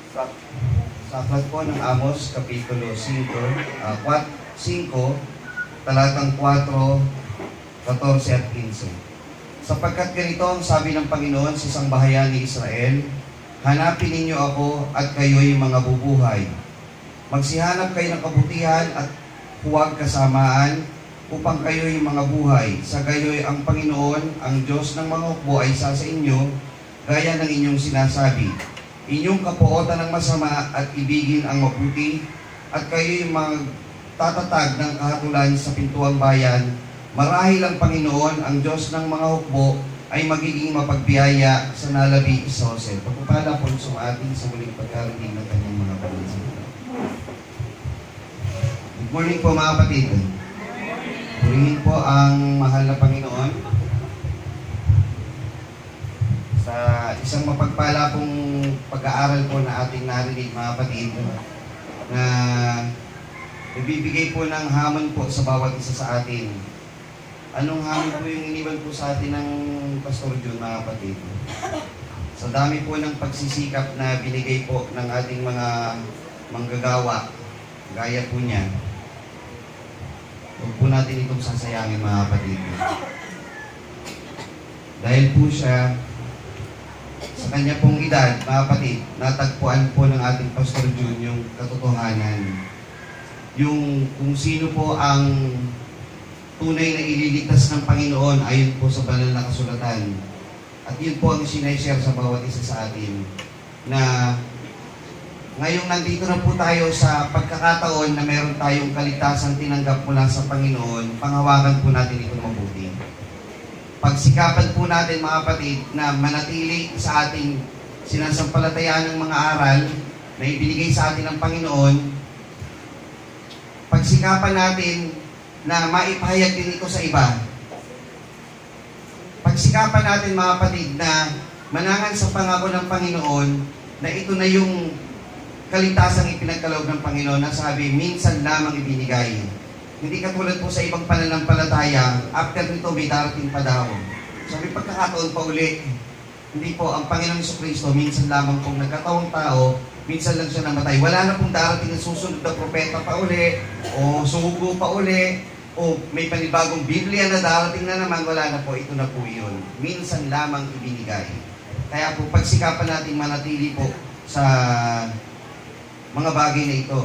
Sa aklat po ng Amos, Kapitulo 5, talatang 4, 14 at 15. Sapagkat ganito ang sabi ng Panginoon sa isang bahayan ni Israel, hanapin ninyo ako at kayo'y mga bubuhay. Magsihanap kayo ng kabutihan at huwag kasamaan upang kayo'y mga buhay. Sa gayo'y ang Panginoon, ang Diyos ng mga hukbo ay isa sa inyo, gaya ng inyong sinasabi. Inyong kapuotan ng masama at ibigin ang mabuti, at kayo'y magtatatag ng kahatulan sa pintuang bayan. Marahil ang Panginoon, ang Diyos ng mga hukbo, ay magiging mapagbiyaya sa nalabi Isosel. Pagpapala po sa atin sa muling pagkarinig ng kanyang mga pagkakas. Good morning po mga kapatid. Purihin po ang mahal na Panginoon sa isang mapagpala pong pag-aaral po na ating narinig mga kapatid, na ibibigay po ng hamon po sa bawat isa sa atin. Anong hamon po yung iniwan po sa atin ng Pastor Jun mga kapatid? Sa dami po ng pagsisikap na binigay po ng ating mga manggagawa, gaya po niya, huwag po natin itong sasayangin mga kapatid. Dahil po siya, sa kanya pong edad, mga kapatid, natagpuan po ng ating Pastor Jun yung katotohanan. Yung kung sino po ang tunay na ililigtas ng Panginoon ayon po sa banal na kasulatan. At yun po ang sinashare sa bawat isa sa atin. Na ngayong nandito na po tayo sa pagkakataon na meron tayong kaligtasang tinanggap mula sa Panginoon, panghawakan po natin ito mabuti. Pagsikapan po natin mga kapatid na manatili sa ating sinasampalatayaan ng mga aral na ibinigay sa atin ng Panginoon. Pagsikapan natin na maipahayag din ito sa iba. Pagsikapan natin mga kapatid na manangan sa pangako ng Panginoon na ito na yung kaligtasang ipinagkaloob ng Panginoon na sabi, minsan lamang ibinigay. Hindi katulad po sa ibang pananampalataya, after nito may darating pa daw. Sabi, pagkakataon pa uli. Hindi po, ang Panginoon Jesucristo, minsan lamang pong nagkataong tao, minsan lang siya namatay. Wala na pong darating na susunod na propeta pa uli, o sugo pa uli, o may panibagong Biblia na darating na naman, wala na po, ito na po yun. Minsan lamang ibinigay. Kaya po, pagsikapan natin manatili po sa mga bagay na ito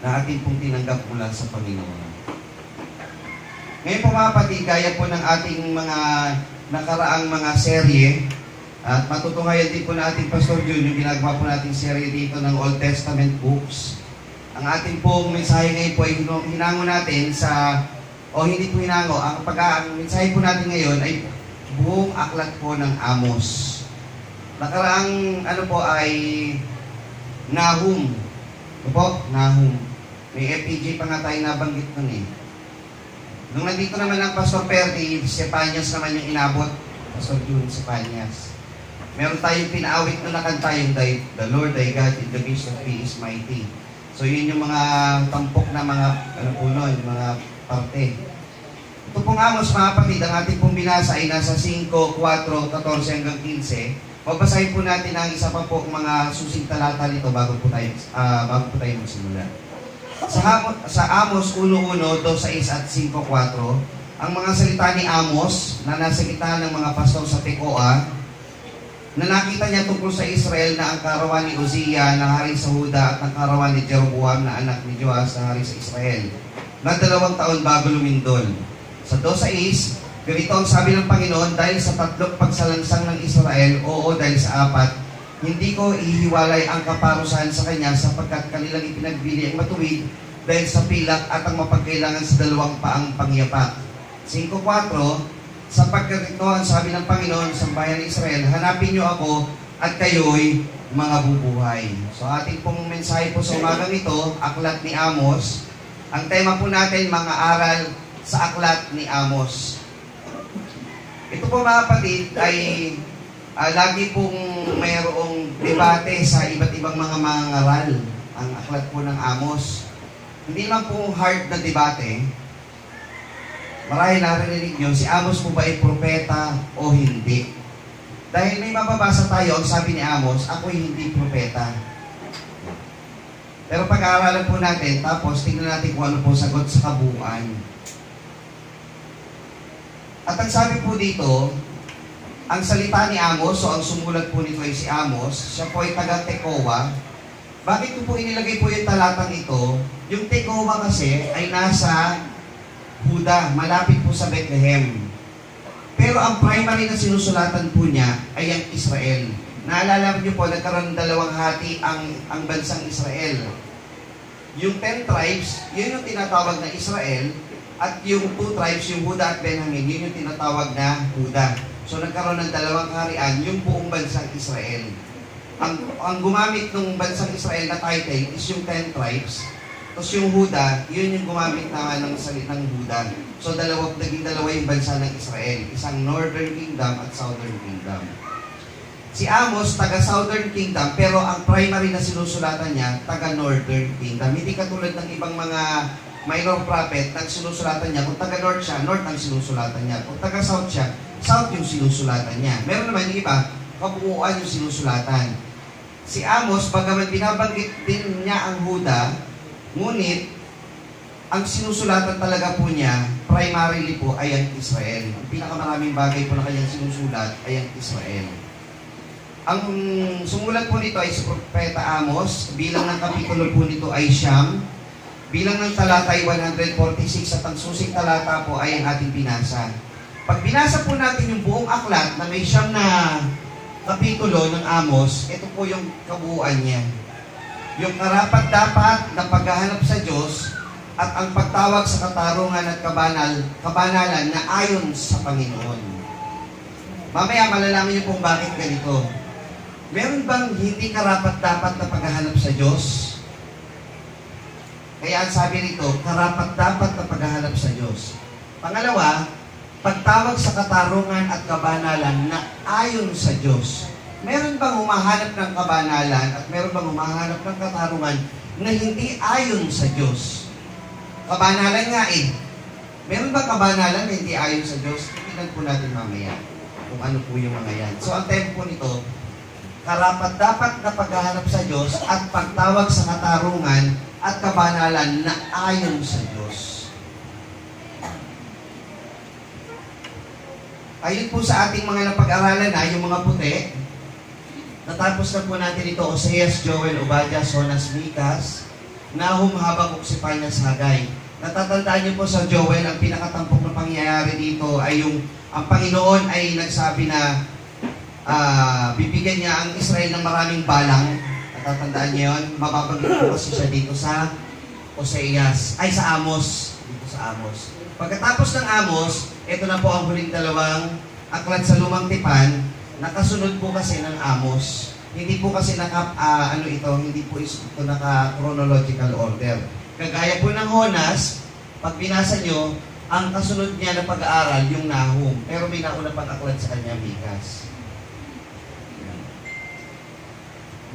na atin pong tinanggap mula sa Panginoon. Ngayon po mga kapatid, gaya po ng ating mga nakaraang mga serye, at matutunghayan din po natin Pastor Jun yung ginagawa po natin serye dito ng Old Testament books. Ang ating pong mensahe ngayon po ay hinango natin sa, o hindi po hinango, ang mensahe po natin ngayon ay buong aklat po ng Amos. Nakaraang po ay Nahum. Ito po, Nahum. May FPJ pa nga tayo nabanggit nun eh. Nung nandito naman ang Pastor Perdi, Sepanyas naman yung inabot. Pastor Jun, Sepanyas. Meron tayong pinaawit na nakanta yung The Lord thy God in the midst of He is mighty. So yun yung mga tampok na mga mga parte. Ito pong Amos mga kapatid, ang ating pong binasa ay nasa 5, 4, 14 hanggang 15. Babasahin po natin ang isa pa po mga susing talata nito bago po tayo magsimula. Sa Amos 1:1, 2:6 at 5:4, ang mga salita ni Amos na nasa gitna ng mga pastor sa Tekoa, na nakita niya tungkol sa Israel na ang karawan ni Uzziah na hari sa Huda at ang karawan ni Jeroboam na anak ni Joas na hari sa Israel, na 2 taon bago lumindol. Sa 2:6, ganito ang sabi ng Panginoon, dahil sa 3 pagsalansang ng Israel, oo dahil sa 4, hindi ko ihiwalay ang kaparusahan sa kanya sapagkat kanilang ipinagbili ang matuwid dahil sa pilak at ang mapagkailangan sa 2 paang pangyapak. 5:4, sapagkat ito ang sabi ng Panginoon sa bayan ng Israel, hanapin niyo ako at kayo'y mga bubuhay. So ating pong mensahe po sa umagang ito, aklat ni Amos. Ang tema po natin, mga aral sa aklat ni Amos. Ito po mga kapatid ay lagi pong mayroong debate sa iba't ibang mga mangaral ang aklat po ng Amos. Hindi lang po hard na debate. Marahil narinig nyo, si Amos po ba ay propeta o hindi? Dahil may mababasa tayo, ang sabi ni Amos, ako'y hindi propeta. Pero pag-aaralan po natin, tapos tingnan natin kung ano po sagot sa kabuuan. At ang sabi po dito, ang salita ni Amos, so ang sumulat po nito ay si Amos, siya po ay taga-Tekoa. Bakit ko po inilagay po yung talatang ito? Yung Tekoa kasi ay nasa Huda, malapit po sa Bethlehem. Pero ang primary na sinusulatan po niya ay ang Israel. Naalala niyo po, nagkaroon ng dalawang hati ang bansang Israel. Yung 10 tribes, yun yung tinatawag na Israel, at yung 2 tribes, yung Huda at Benjamin, yun yung tinatawag na Huda. So nagkaroon ng dalawang kaharian, yung buong bansang Israel. Ang gumamit ng bansang Israel na title is yung 10 tribes, tapos yung Huda, yun yung gumamit na ng salitang Huda. So naging dalawa yung bansa ng Israel, isang Northern Kingdom at Southern Kingdom. Si Amos, taga-Southern Kingdom, pero ang primary na sinusulatan niya, taga-Northern Kingdom. Hindi katulad ng ibang mga minor prophet, sinusulatan niya, kung taga-North siya, North ang sinusulatan niya. Kung taga-South siya, South yung sinusulatan niya. Meron naman yung iba, kabuuan yung sinusulatan. Si Amos, bagaman binabanggit din niya ang Huda, ngunit, ang sinusulatan talaga po niya, primarily po, ay ang Israel. Ang pinakamaraming bagay po na kanyang sinusulat ay ang Israel. Ang sumulat po nito ay si Propeta Amos, bilang ng kapitulo po nito ay Siyam, bilang ng talata ay 146 at ang susing talata po ay ang ating binasa. Pag binasa po natin yung buong aklat na may Siyam na kapitulo ng Amos, ito po yung kabuuan niya. Yung karapat-dapat na paghahanap sa Diyos at ang pagtawag sa katarungan at kabanalan na ayon sa Panginoon. Mamaya malalaman niyo kung bakit ganito. Meron bang hindi karapat-dapat na paghahanap sa Diyos? Kaya ang sabi rito, karapat-dapat na paghahanap sa Diyos. Pangalawa, pagtawag sa katarungan at kabanalan na ayon sa Diyos. Meron bang humahanap ng kabanalan at meron bang humahanap ng katarungan na hindi ayon sa Diyos? Kabanalan nga eh. Meron bang kabanalan na hindi ayon sa Diyos? Tingnan po natin mamaya kung ano po yung mga yan. So ang tempo nito, karapat-dapat na paghahanap sa Diyos at pagtawag sa katarungan at kabanalan na ayon sa Diyos. Ayon po sa ating mga napag-aralan na, yung mga puti, natapos na po natin ito, Oseas, Joel, Obadiah, Jonas, Mikas, Nahum, Habakuk, Sipanyas, Hagay. Natatandaan niyo po sa Joel, ang pinakatampok na pangyayari dito ay yung ang Panginoon ay nagsabi na bibigyan niya ang Israel ng maraming balang. Natatandaan niyo yun? Mababanggit po kasi siya dito sa Oseas, ay sa Amos. Dito sa Amos. Pagkatapos ng Amos, ito na po ang huling dalawang aklat sa Lumang Tipan, nakasunod po kasi ng Amos. Hindi po kasi hindi po ito naka-chronological order. Kagaya po ng Jonas, pag binasa nyo, ang kasunod niya na pag-aaral, yung Nahum. Pero may nauna pang aklat sa kanya, Mikas.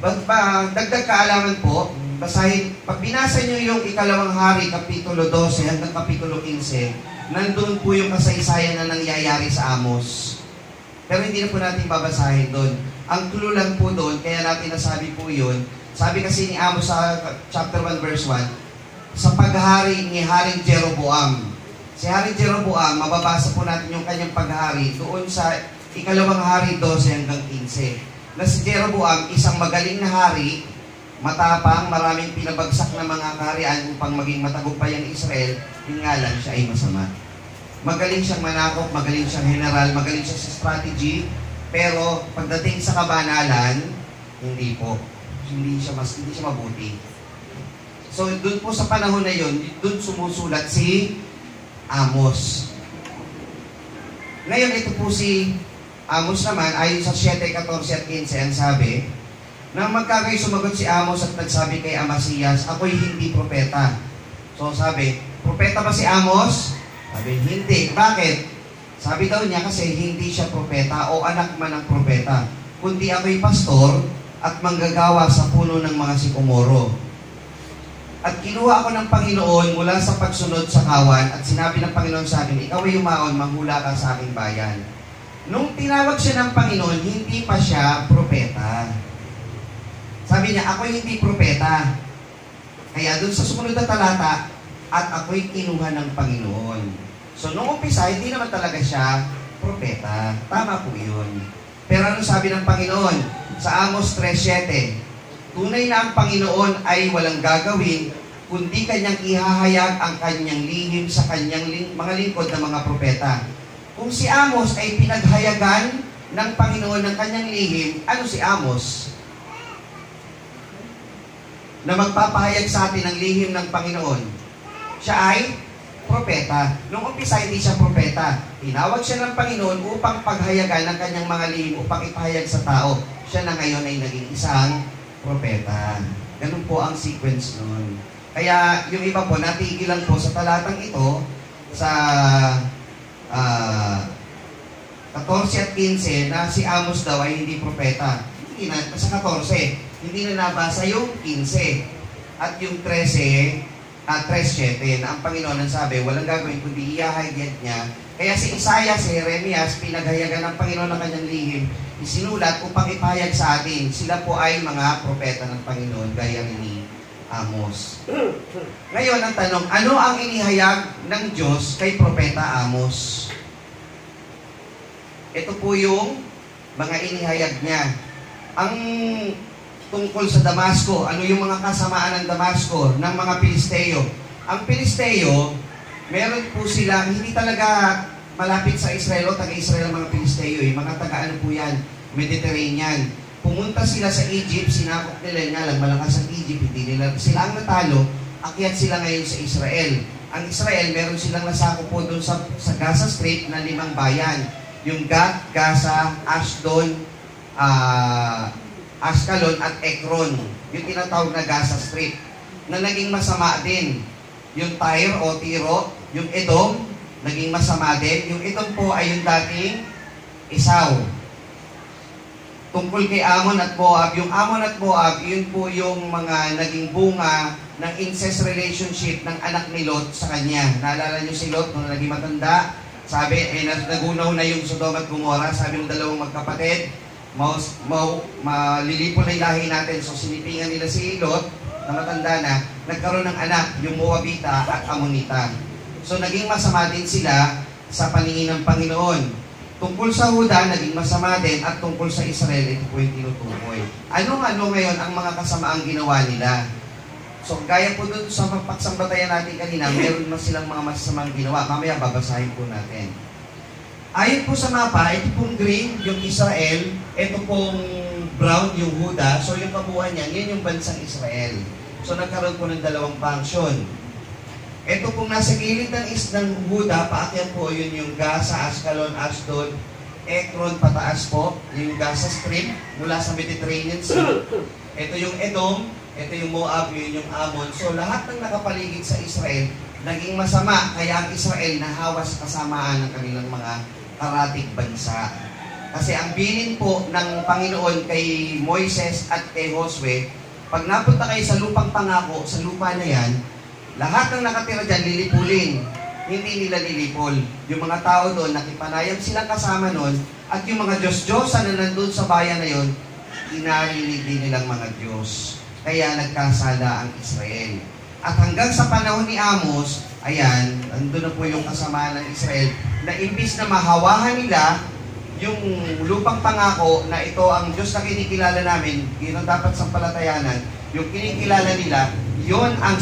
Dagdag kaalaman po, basahin, pag binasa nyo yung Ikalawang Hari, Kapitulo 12 hanggang Kapitulo 15, nandun po yung kasaysayan na nangyayari sa Amos. Pero hindi na po natin babasahin doon. Ang clue lang po doon, kaya natin nasabi po yun, sabi kasi ni Amos sa chapter 1 verse 1, sa paghari ni Haring Jeroboam. Si Haring Jeroboam, mababasa po natin yung kanyang paghari doon sa Ikalawang Hari 12 hanggang 15. Na si Jeroboam, isang magaling na hari, matapang, maraming pinabagsak na mga kaharian upang maging matagumpay ang Israel, yun nga lang siya ay masama. Magaling siyang manakop, magaling siyang general, magaling siya sa strategy, pero pagdating sa kabanalan, hindi po. Hindi siya mabuti. So, dun po sa panahon na yun, dun sumusulat si Amos. Ngayon, ito po si Amos naman, ayon sa 7, 14 at 15, ang sabi, nang magkakay sumagot si Amos at nagsabi kay Amasias, ako'y hindi propeta. So sabi, propeta ba si Amos? Sabi, hindi. Bakit? Sabi daw niya kasi hindi siya propeta o anak man ng propeta, kundi ako'y pastor at manggagawa sa puno ng mga sikomoro. At kinuha ako ng Panginoon mula sa pagsunod sa kawan at sinabi ng Panginoon sa akin, ikaw ay yumaon, manghula ka sa aking bayan. Nung tinawag siya ng Panginoon, hindi pa siya propeta. Sabi niya, ako'y hindi propeta. Kaya dun sa sumunod na talata, at ako'y kinuha ng Panginoon. So, nung umpisa, hindi naman talaga siya propeta. Tama po yun. Pero ano sabi ng Panginoon? Sa Amos 3:7, tunay na ang Panginoon ay walang gagawin, kundi kanyang ihahayag ang kanyang lihim sa kanyang mga lingkod na mga propeta. Kung si Amos ay pinaghayagan ng Panginoon ng kanyang lihim, ano si Amos? Na magpapahayag sa atin ng lihim ng Panginoon. Siya ay propeta. Nung umpisa, hindi siya propeta. Tinawag siya ng Panginoon upang paghayagan ng kanyang mga lihim, upang ipahayag sa tao. Siya na ngayon ay naging isang propeta. Ganun po ang sequence nun. Kaya yung iba po, natigil lang po sa talatang ito, sa 14 at 15, na si Amos daw ay hindi propeta. Hindi na, sa 14, hindi na nabasa yung 15. At yung 13, 3:7, na ang Panginoon ang sabi, walang gagawin kundi ihahayag niya. Kaya si Isaiah, si Jeremias, pinaghayagan ng Panginoon ng kanyang lihim, isinulat upang ipahayag sa atin. Sila po ay mga propeta ng Panginoon, gaya ni Amos. Ngayon, ang tanong, ano ang inihayag ng Diyos kay propeta Amos? Ito po yung mga inihayag niya. Ang tungkol sa Damasco, ano yung mga kasamaan ng Damasco, ng mga Pilisteo. Ang Pilisteo, meron po sila, hindi talaga malapit sa Israel o taga-Israel ang mga Pilisteo, mga taga-ano po yan, Mediterranean. Pumunta sila sa Egypt, sinakop nila nga lang, malakas ang Egypt, hindi nila, sila ang natalo, akyat sila ngayon sa Israel. Ang Israel, meron silang nasakop po doon sa Gaza Strip na 5 bayan. Yung Gat, Gaza, Ashdod, Ascalon at Ekron, yung tinatawag na Gaza Strip, na naging masama din. Yung Tyre o Tiro, yung Edom, naging masama din. Yung Edom po ay yung dating Esau. Tungkol kay Ammon at Moab, yung Ammon at Moab, yun po yung mga naging bunga ng incest relationship ng anak ni Lot sa kanya. Naalala niyo si Lot nung naging matanda? Sabi, nagunaw na yung Sodom at Gomorrah, sabi ng dalawang magkapatid, malilipol na yung lahi natin. So sinipingan nila si Lot, na matanda na, nagkaroon ng anak, yung Moabita at Ammonita. So naging masama din sila sa paningin ng Panginoon. Tungkol sa Huda, naging masama din, at tungkol sa Israel, ito po yung tinutukoy. Ano ngayon ang mga kasamaang ginawa nila? So gaya po doon sa pagsambatayan natin kanina, meron na silang mga masasamang ginawa. Mamaya babasahin po natin. Ayon po sa mapa, ito pong green, yung Israel, ito pong brown, yung Huda. So yung kabuuan niyan, yan yung bansang Israel. So nagkaroon po ng dalawang function. Ito pong nasa gilid ng Huda, paakyat po, yun yung Gaza, Ascalon, Ashdod, Ekron, pataas po, yung Gaza Strip, mula sa Mediterranean Sea. Ito yung Edom, ito yung Moab, yun yung Ammon. So lahat ng nakapaligid sa Israel, naging masama, kaya ang Israel nahawa sa kasamaan ng kanilang mga karatig bansa. Kasi ang bilin po ng Panginoon kay Moises at kay Josue, pag napunta kayo sa lupang pangako, sa lupa na yan, lahat ng nakatira dyan, lilipulin. Hindi nila lilipol. Yung mga tao doon, nakipanayam silang kasama noon, at yung mga Diyos-Diyosa na nandun sa bayan na yon, inarinig din nilang mga Diyos. Kaya nagkasala ang Israel. At hanggang sa panahon ni Amos, ayan, nandun na po yung kasamaan ng Israel, na imbis na mahawahan nila yung lupang pangako na ito ang Diyos na kinikilala namin, yun ang dapat sampalatayanan, yung kinikilala nila, yun ang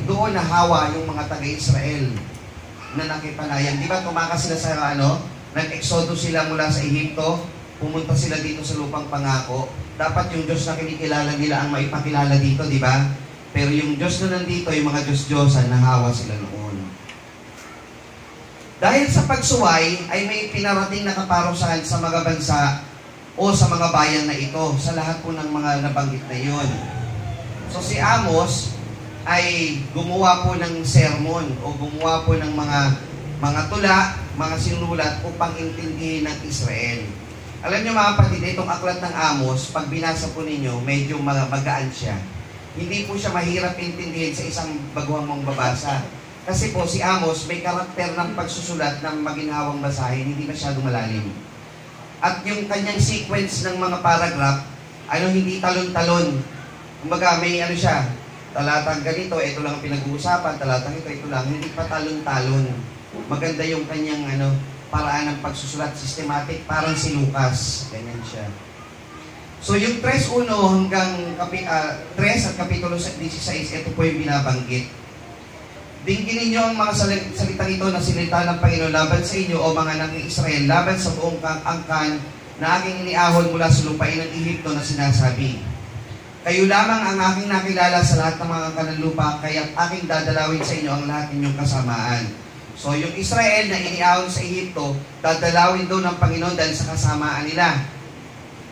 doon nahawa yung mga taga-Israel na nakipanayam. Di ba tumakas sila sa nag-exodo sila mula sa Ehipto, pumunta sila dito sa lupang pangako. Dapat yung Diyos na kinikilala nila ang maipakilala dito, di ba? Pero yung Diyos na nandito, yung mga Diyos-Diyosan, nahawa sila noon. Dahil sa pagsuway, ay may pinarating na kaparusahan sa mga bansa o sa mga bayan na ito, sa lahat po ng mga nabanggit na yun. So si Amos ay gumawa po ng sermon o gumawa po ng mga tula, mga sinulat upang intindihin ng Israel. Alam niyo mga kapatid, itong aklat ng Amos, pag binasa po ninyo, medyo magaan siya. Hindi po siya mahirap intindihin sa isang baguhang mong babasa. Kasi po si Amos may karakter ng pagsusulat ng maginhawang basahin, hindi masyadong malalim. At yung kanyang sequence ng mga paragraph, hindi talon-talon. Kumbaga, may siya, talatang ganito, ito lang ang pinag-uusapan, talatang ito lang, hindi pa talon-talon. Maganda yung kanyang paraan ng pagsusulat, systematic, parang si Lucas. Ganyan siya. So yung 3:1 hanggang 3 at kapitulo 16, ito po yung binabanggit. Dingginin niyo ang mga salita nito na sinilita ng Panginoon laban sa inyo o mga nang Israel, laban sa buong angkan na aking iniahon mula sa lupain ng Ehipto na sinasabi. Kayo lamang ang aking nakilala sa lahat ng mga kanang lupa, kaya aking dadalawin sa inyo ang lahat ninyong kasamaan. So yung Israel na iniahon sa Ehipto, dadalawin daw ng Panginoon dahil sa kasamaan nila.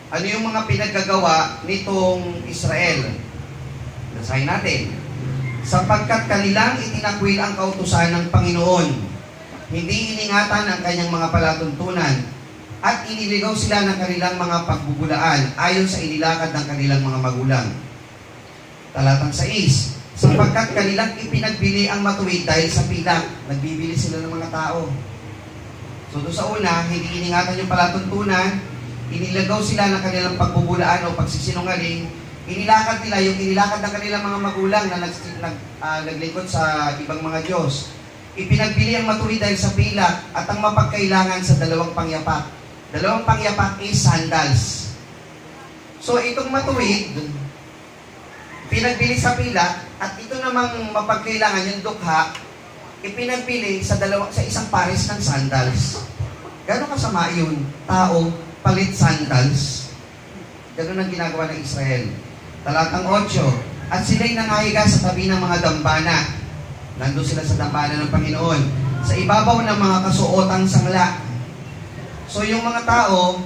Ano yung mga pinaggagawa nitong Israel? Basahin natin. Sapagkat kanilang itinakwil ang kautusan ng Panginoon, hindi iningatan ang kanyang mga palatuntunan, at iniligaw sila ng kanilang mga pagbubulaan ayon sa inilakad ng kanilang mga magulang. Talatang 6. Sapagkat kanilang ipinagbili ang matuwid dahil sa pilak, nagbibili sila ng mga tao. So doon sa una, hindi iningatan yung palatuntunan, inilagaw sila ng kanilang pagbubulaan o pagsisinungaling, inilakad nila yung inilakad ng kanilang mga magulang na naglingkod sa ibang mga Diyos. Ipinagbili ang matuwid dahil sa pilak at ang mapagkailangan sa dalawang pangyapak. Dalawang pangyapak is sandals. So itong matuwid, pinagbili sa pilak at ito namang mapagkailangan yung dukha, ipinagbili sa isang pares ng sandals. Gano'ng kasama yun? Tao, palit sandals. Gano'n ang ginagawa ng Israel. Talatang 8, at sila'y nangahiga sa tabi ng mga dambana. Nandun sila sa dambana ng Panginoon. Sa ibabaw ng mga kasuotang sangla. So yung mga tao,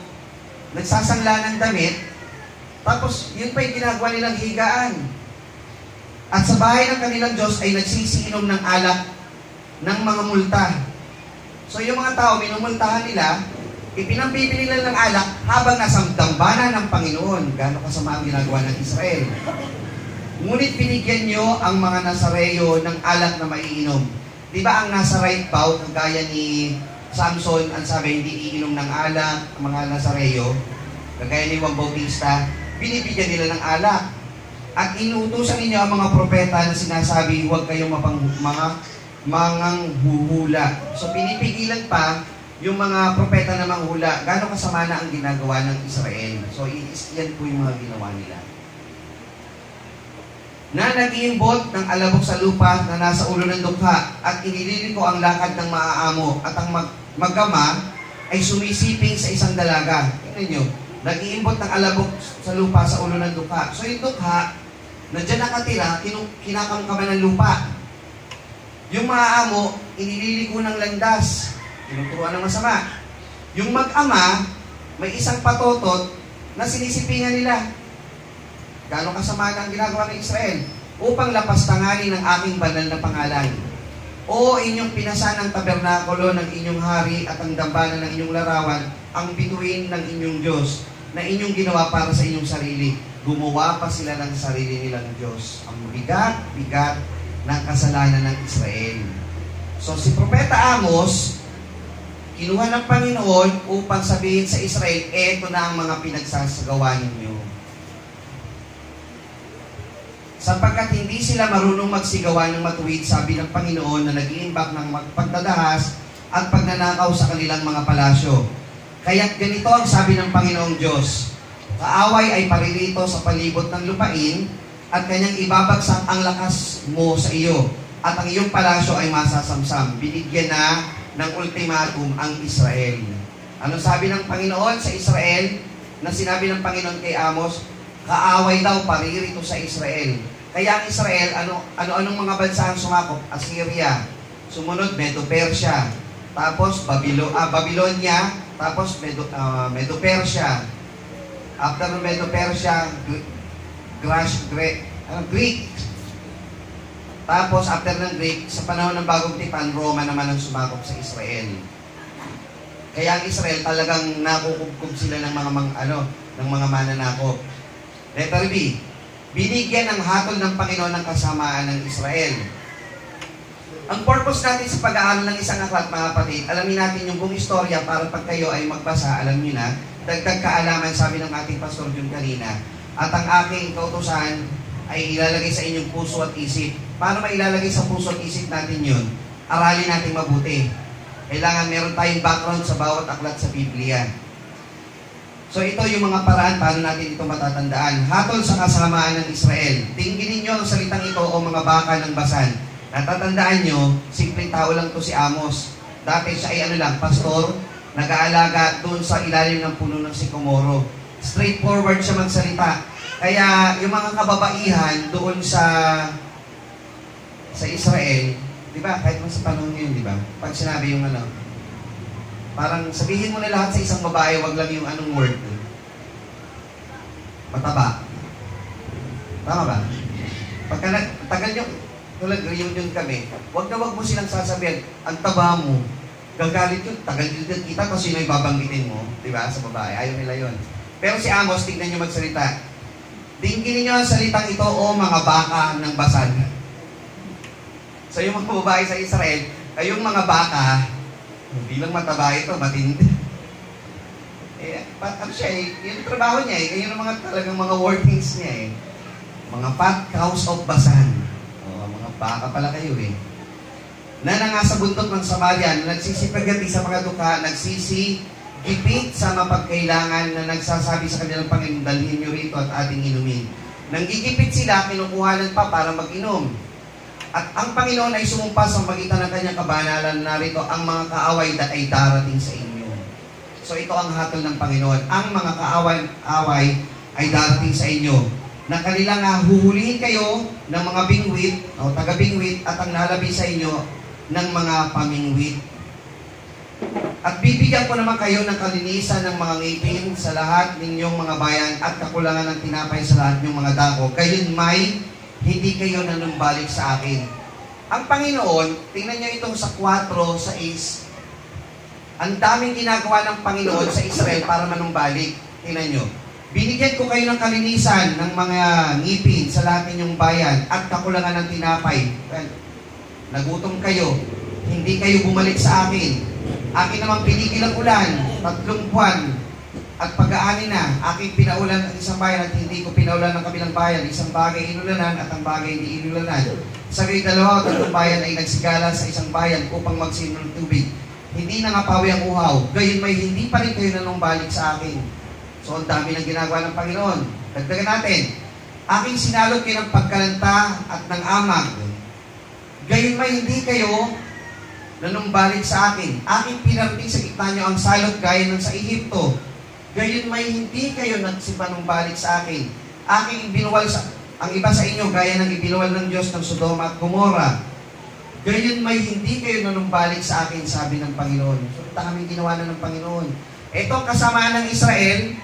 nagsasangla ng damit, tapos yun pa yung ginagawa nilang higaan. At sa bahay ng kanilang Diyos ay nagsisiinom ng alak ng mga multa. So yung mga tao, minumultahan nila, ipinambibili nila ng alak habang nasa dambana ng Panginoon. Gano'ng kasama ang ginagawa ng Israel. Ngunit binigyan nyo ang mga Nazareyo ng alak na maiinom. Di ba ang Nazarite vow, kagaya ni Samson, ang sabi, hindi iinom ng alak, ang mga Nazareyo, kagaya ni Juan Bautista, binibigyan nila ng alak. At inuutusan ninyo ang mga propeta na sinasabi, huwag kayong manghuhula. So pinipigilan pa yung mga propeta na manghula. Gano'ng kasama na ang ginagawa ng Israel. So yan po yung mga ginawa nila. Na nag-iimbot ng alabok sa lupa na nasa ulo ng dukha at inililiko ang lakad ng maaamo at ang magama ay sumisiping sa isang dalaga. Tingnan nyo, nag-iimbot ng alabok sa lupa sa ulo ng dukha. So yung dukha, na dyan nakatira, kinakamkaman ng lupa. Yung maaamo, inililiko ng landas, tinuturuan ng masama. Yung mag-ama, may isang patotot na sinisipingan nila. Gano'ng kasama na ang ginagawa ng Israel? Upang lapastanganin ang aking banal na pangalan. O inyong pinasan ang tabernakulo ng inyong hari at ang dambana ng inyong larawan, ang bituin ng inyong Diyos, na inyong ginawa para sa inyong sarili. Gumawa pa sila ng sarili nilang Diyos. Ang bigat-bigat ng kasalanan ng Israel. So si Propeta Amos, kinuha ng Panginoon upang sabihin sa Israel, eto na ang mga pinagsasagawa ninyo. Sapagkat hindi sila marunong magsigawa ng matuwid, sabi ng Panginoon na nag-iimbak ng pagdadahas at pagnanakaw sa kanilang mga palasyo. Kaya't ganito ang sabi ng Panginoong Diyos, kaaway ay paririto sa palibot ng lupain at kanyang ibabagsak ang lakas mo sa iyo at ang iyong palasyo ay masasamsam. Binigyan na ng ultimatum ang Israel. Ano sabi ng Panginoon sa Israel na sinabi ng Panginoon kay Amos? Kaaway daw paririto sa Israel. Kaya ang Israel, ano-anong mga bansa ang sumakop? Assyria. Sumunod, Medo-Persia. Tapos, Babylonia. Tapos, Medo-Persia. After Medo-Persia, Greek. Tapos, after ng Greek, sa panahon ng Bagong Tipan, Roma naman ang sumakop sa Israel. Kaya ang Israel talagang nakukubkub sila ng mga mananakop. Letter B, binigyan ng hatol ng Panginoon ng kasamaan ng Israel. Ang purpose natin sa pag-aaral ng isang aklat, mga kapatid, alamin natin yung buong istorya para pag kayo ay magbasa, alam niyo na dagdag kaalaman, sabi ng ating Pastor Jun kanina, at ang aking kautusan ay ilalagay sa inyong puso at isip. Paano mailalagay sa puso at isip natin yun? Aralin natin mabuti. Kailangan meron tayong background sa bawat aklat sa Biblia. So ito yung mga paraan paano natin ito matatandaan. Hatol sa kasamaan ng Israel. Tingin niyo ang salitang ito o mga baka ng basan. Natatandaan nyo, simpleng tao lang to si Amos. Dati siya ay pastor, nag-aalaga doon sa ilalim ng puno ng sikomoro. Straightforward siya magsalita. Kaya yung mga kababaihan doon sa Israel, di ba, kahit sa panahon ngayon, di ba, pag sinabi yung parang sabihin mo na lahat sa isang babae, wag lang yung anong word. Mataba. Tama ba? Pagka tagal yung tulad reunion kami, wag mo silang sasabihin, ang taba mo, gagalit yun, tagal yun kita kung sino yung babanggitin mo, di ba, sa babae. Ayaw nila yun. Pero si Amos, tignan nyo magsalita. Tingin niyo ang salitang ito, o mga baka ng basan. So yung mga babae sa Israel, kayong mga baka, hindi lang mataba ito, matindi. Yung trabaho niya yung mga talagang mga workings niya Mga fat cows of Basan. Mga baka pala kayo Na nangasa bundok ng Samaria, nagsisipagati sa mga duka, nagsisigipit sa mapagkailangan na nagsasabi sa kanilang Panginoon, dalhin niyo rito at ating inumin. Nanggigipit sila, kinukuhanan pa para mag-inom. At ang Panginoon ay sumumpa sa magitan ng kanyang kabanalan, narito ang mga kaaway ay darating sa inyo. So ito ang hatol ng Panginoon. Ang mga kaaway ay darating sa inyo, na kanilang huhulihin kayo ng mga bingwit o taga-bingwit at ang nalabi sa inyo ng mga pamingwit. At bibigyan ko naman kayo ng kalinisan ng mga ngipin sa lahat ninyong mga bayan at kakulangan ng tinapay sa lahat ninyong mga dako. Gayon hindi kayo nanumbalik sa akin. Ang Panginoon, tingnan niyo itong sa 4:6. Ang daming ginagawa ng Panginoon sa Israel para manumbalik. Tingnan niyo. Binigyan ko kayo ng kalinisan ng mga ngipin sa lahat ninyong bayan at kakulangan ng tinapay. Nagutom kayo. Hindi kayo bumalik sa akin. Akin naman pinigil ang ulan, 3 buwan. At pag-aani na, aking pinaulan ang isang bayan at hindi ko pinaulan ng kabilang bayan. Isang bagay inulanan at ang bagay hindi inulanan. Sa gayon 2 o 3 bayan ay nagsigala sa isang bayan upang magsinom ng tubig. Hindi nangapawi ang uhaw. Gayon may hindi pa rin kayo nanumbalik sa akin. So ang dami ng ginagawa ng Panginoon. Dagdagan natin. Aking sinalot kayo ng pagkalanta at ng amag. Gayon may hindi kayo nanumbalik sa akin. Aking pinarating sa gitna nyo ang salot gaya ng sa Ehipto. Gayon may hindi kayo nagsipanumbalik sa akin. Aking ibinuwal ang iba sa inyo gaya ng ibinuwal ng Diyos ng Sodoma at Gomora. Gayon may hindi kayo nanumbalik sa akin, sabi ng Panginoon. So ito kami ginawa na ng Panginoon. Ito kasamaan ng Israel,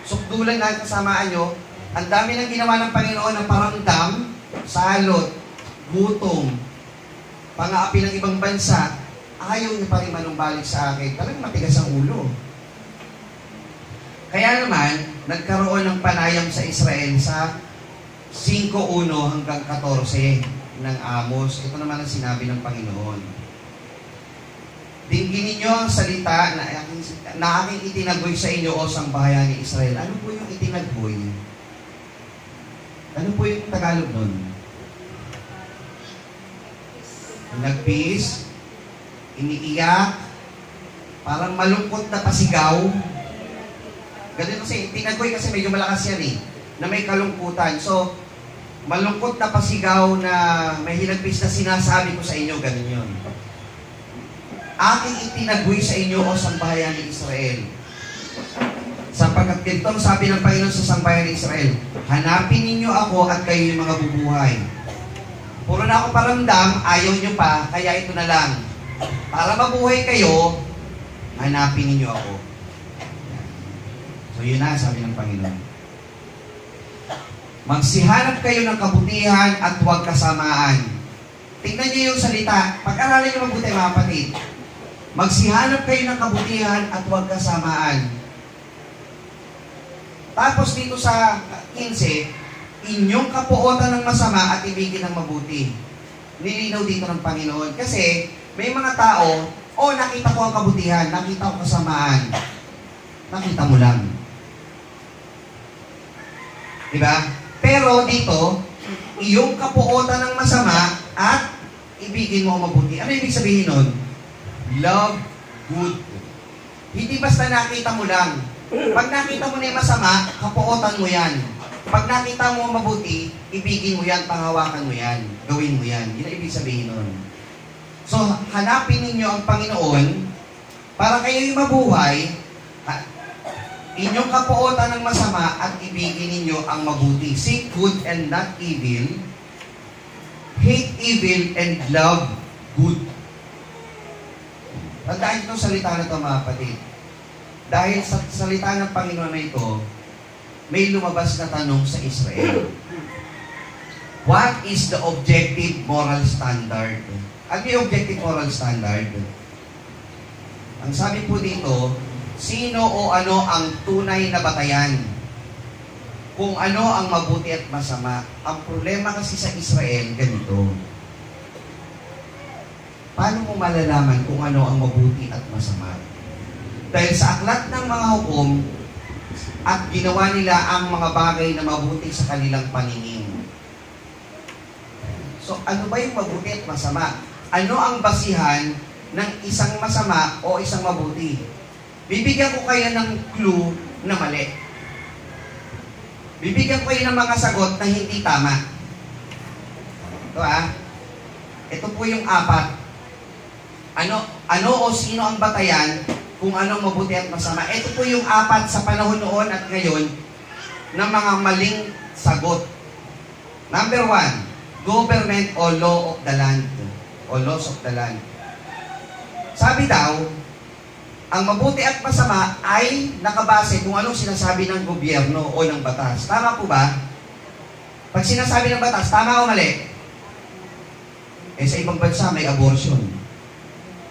sukdulan na ang kasamaan nyo, ang dami ng ginawa ng Panginoon na paramdam, salot, gutom, pang-aapi ng ibang bansa, ayaw niyo pa rin manumbalik sa akin. Talagang matigas ang ulo. Kaya naman, nagkaroon ng panayam sa Israel sa 5:1 hanggang 14 ng Amos. Ito naman ang sinabi ng Panginoon. Dinggin ninyo ang salita na aking itinagoy sa inyo o sambahayan ni Israel. Ano po yung itinagoy? Ano po yung Tagalog nun? Nagpis, iniiyak, parang malungkot na pasigaw. Ganun kasi, tinagoy kasi medyo malakas yan na may kalungkutan. So, malungkot na pasigaw na may hinagpis na sinasabi ko sa inyo, ganun yun. Aking itinagoy sa inyo o sambahayan ni Israel. Sapagkat ganitong sabi ng Panginoon sa sambahayan ni Israel, hanapin ninyo ako at kayo yung mga bubuhay. Puro na ako paramdam, ayaw nyo pa, kaya ito na lang. Para mabuhay kayo, hanapin ninyo ako. So yun na, sabi ng Panginoon. Magsihanap kayo ng kabutihan at huwag kasamaan. Tingnan niyo yung salita. Pag-aralan niyo mabuti, mga kapatid. Magsihanap kayo ng kabutihan at huwag kasamaan. Tapos dito sa 15, inyong kapuotan ng masama at ibigin ng mabuti. Nilinaw dito ng Panginoon. Kasi may mga tao, nakita ko ang kabutihan, nakita ko kasamaan. nakita mo lang. Diba? Pero dito, iyong kapuotan ng masama at ibigin mo ang mabuti. Ano ibig sabihin nun? Love good. Hindi basta nakita mo lang. Pag nakita mo na yung masama, kapuotan mo yan. Pag nakita mo ang mabuti, ibigin mo yan, panghawakan mo yan, gawin mo yan. Yun ang ibig sabihin nun. So, hanapin ninyo ang Panginoon para kayo'y mabuhay, inyong kapuotan ng masama at ibigin ninyo ang mabuti. Seek good and not evil. Hate evil and love good. Tandaan itong salita na ito, mga kapatid. Dahil sa salita ng Panginoon na ito, may lumabas na tanong sa Israel. What is the objective moral standard? Ano yung objective moral standard? Ang sabi po dito, sino o ano ang tunay na batayan? Kung ano ang mabuti at masama. Ang problema kasi sa Israel, ganito. Paano mo malalaman kung ano ang mabuti at masama? Dahil sa aklat ng mga hukom, at ginawa nila ang mga bagay na mabuti sa kanilang paningin. So, ano ba yung mabuti at masama? Ano ang basihan ng isang masama o isang mabuti? Bibigyan ko kayo ng clue na mali. Bibigyan ko kayo ng mga sagot na hindi tama. Ito Ito po yung apat. Ano o sino ang batayan kung anong mabuti at masama? Ito po yung apat sa panahon noon at ngayon na mga maling sagot. Number 1, government o law of the land. O laws of the land. Sabi daw, ang mabuti at masama ay nakabase kung anong sinasabi ng gobyerno o ng batas. Tama po ba? Pag sinasabi ng batas, tama o mali? Sa ibang bansa may abortion.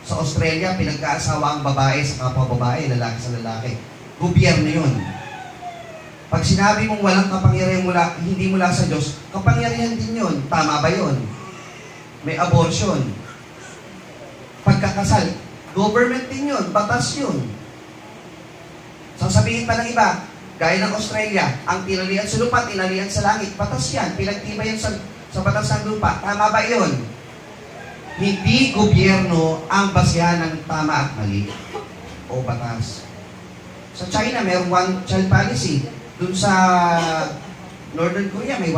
Sa Australia, pinagkaasawa ang babae sa kapwa babae, lalaki sa lalaki. Gobyerno yun. Pag sinabi mong walang kapangyarihan hindi mula sa Diyos, kapangyarihan din yun. Tama ba yun? May abortion. Pagkakasal, government din yun. Batas yun. Sasabihin pa ng iba, gaya ng Australia, ang tinalian sa lupa, tinalian sa langit. Batas yan. Pinagtibay yan sa batas ng lupa. Tama ba yun? Hindi gobyerno ang basihan ng tama at mali o batas. Sa China, mayroong one-child policy. Doon sa Northern Korea, may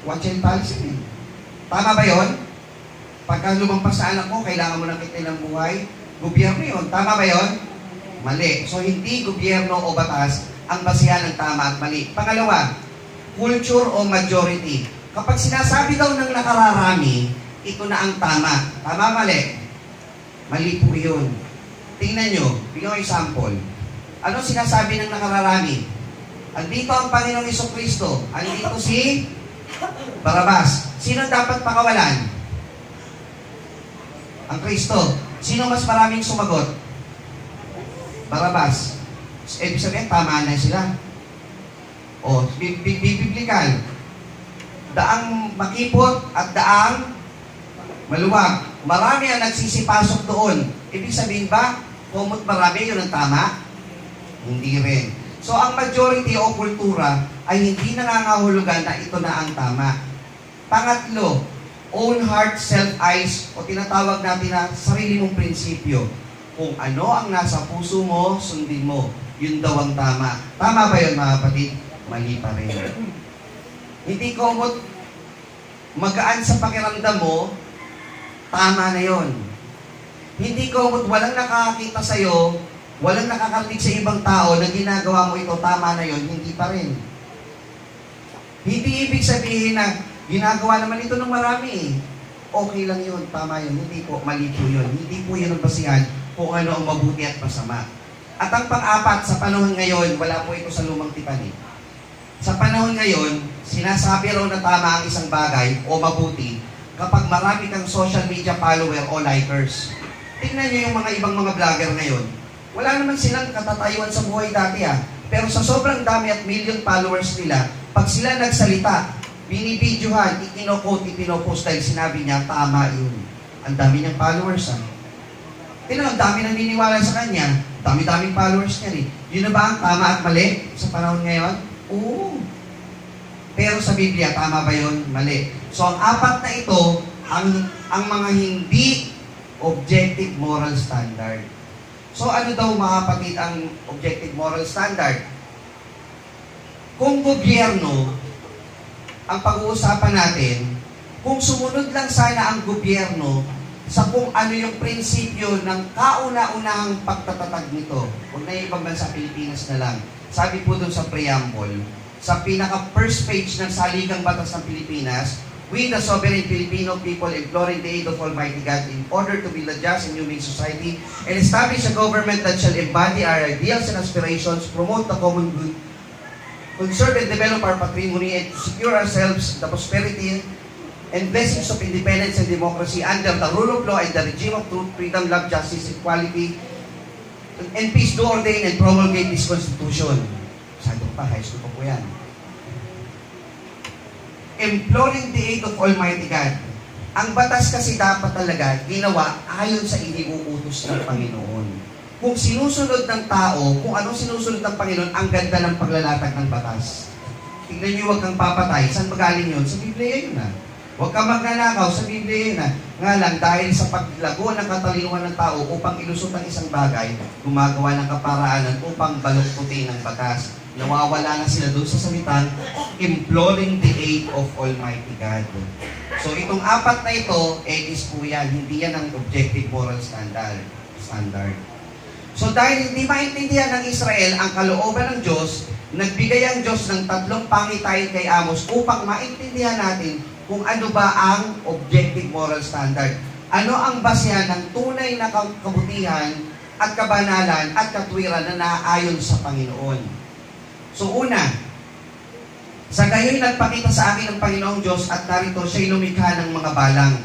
one-child policy. Tama ba yun? Pagka lumampas sa anak mo, kailangan mo ng kita ng buhay. Gobyerno yun. Tama ba yun? Mali. So, hindi gobyerno o batas ang basihan ng tama at mali. Pangalawa, culture o majority. Kapag sinasabi daw ng nakararami, ito na ang tama. Tama, mali? Mali po yun. Tingnan nyo, bigyan ko example. Ano sinasabi ng nakararami? Andito ang Panginoong Jesucristo. Andito si Barabas. Sino dapat pakawalan? Ang Kristo. Sino mas maraming sumagot? Barabas. Ibig sabihin, tama na sila. O, biblical. Daang makipot at daang maluwag. Marami ang nagsisipasok doon. Ibig sabihin ba, kumot marami, yun ang tama? Hindi rin. So, ang majority o kultura ay hindi nangangahulugan na ito na ang tama. Pangatlo, own heart, self-eyes, o tinatawag natin na sarili mong prinsipyo. Kung ano ang nasa puso mo, sundin mo. Yun daw ang tama. Tama ba yun, mga kapatid? Mali pa rin. Hindi kumot magaan sa pakiramdam mo, tama na yon. Hindi ko, walang nakakita sa'yo, walang nakakarinig sa ibang tao na ginagawa mo ito, tama na yon, hindi pa rin. Hindi ibig sabihin na ginagawa naman ito ng marami. Okay lang yun, tama yun. Hindi po, mali po yun. Hindi po yun ang basihan kung ano ang mabuti at masama. At ang pang-apat, sa panahon ngayon, wala po ito sa lumang tipan. Sa panahon ngayon, sinasabi raw na tama ang isang bagay o mabuti kapag marami kang social media follower o likers. Tingnan nyo yung mga ibang mga vlogger ngayon. Wala naman silang katatayuan sa buhay dati Pero sa sobrang dami at million followers nila, pag sila nagsalita, binibidyohan, ikino-quote, ipinopost dahil sinabi niya, tama yun. Ang dami niyang followers Tingnan, ang dami nang niniwala sa kanya Dami-daming followers niya eh. Yun na ba ang tama at mali sa panahon ngayon? Oo. Pero sa Biblia, tama ba yun? Mali. So, ang apat na ito, ang mga hindi objective moral standard. So, ano daw mga kapatid ang objective moral standard? Kung gobyerno, ang pag-uusapan natin, kung sumunod lang sana ang gobyerno sa kung ano yung prinsipyo ng kauna-unahang pagtatatag nito. Huwag na yung ibang bansa, Pilipinas na lang. Sabi po dun sa preamble, sa pinaka-first page ng Saligang Batas ng Pilipinas, we, the sovereign Filipino people, imploring the aid of Almighty God in order to build a just and humane society and establish a government that shall embody our ideals and aspirations, promote the common good, conserve and develop our patrimony, and to secure ourselves the prosperity and blessings of independence and democracy under the rule of law and the regime of truth, freedom, love, justice, equality, and peace, do ordain and promulgate this Constitution. Sado pa, high school pa po yan. Imploring the aid of Almighty God. Ang batas kasi dapat talaga ginawa ayon sa iniuutos ng Panginoon. Kung sinusunod ng tao, kung anong sinusunod ng Panginoon, ang ganda ng paglalatag ng batas. Tignan niyo, huwag kang papatay. Saan magaling yun? Sa Biblia yun na. Huwag kang magnanakaw, sa Biblia yun na. Nga lang, dahil sa paglago ng katalinuhan ng tao upang ilusot ang isang bagay, gumagawa ng kaparaanan upang baluktutin ng batas. Nawawala na sila doon sa salitang imploring the aid of Almighty God. So itong apat na ito, is po yan. Hindi yan ang objective moral standard. So dahil hindi maintindihan ng Israel ang kalooban ng Diyos, nagbigay ang Diyos ng 3 pangitahin kay Amos upang maintindihan natin kung ano ba ang objective moral standard. Ano ang basehan ng tunay na kabutihan at kabanalan at katwiran na naaayon sa Panginoon. So una, sa gayoy nagpakita sa akin ng Panginoong Diyos at narito siya'y lumikha ng mga balang.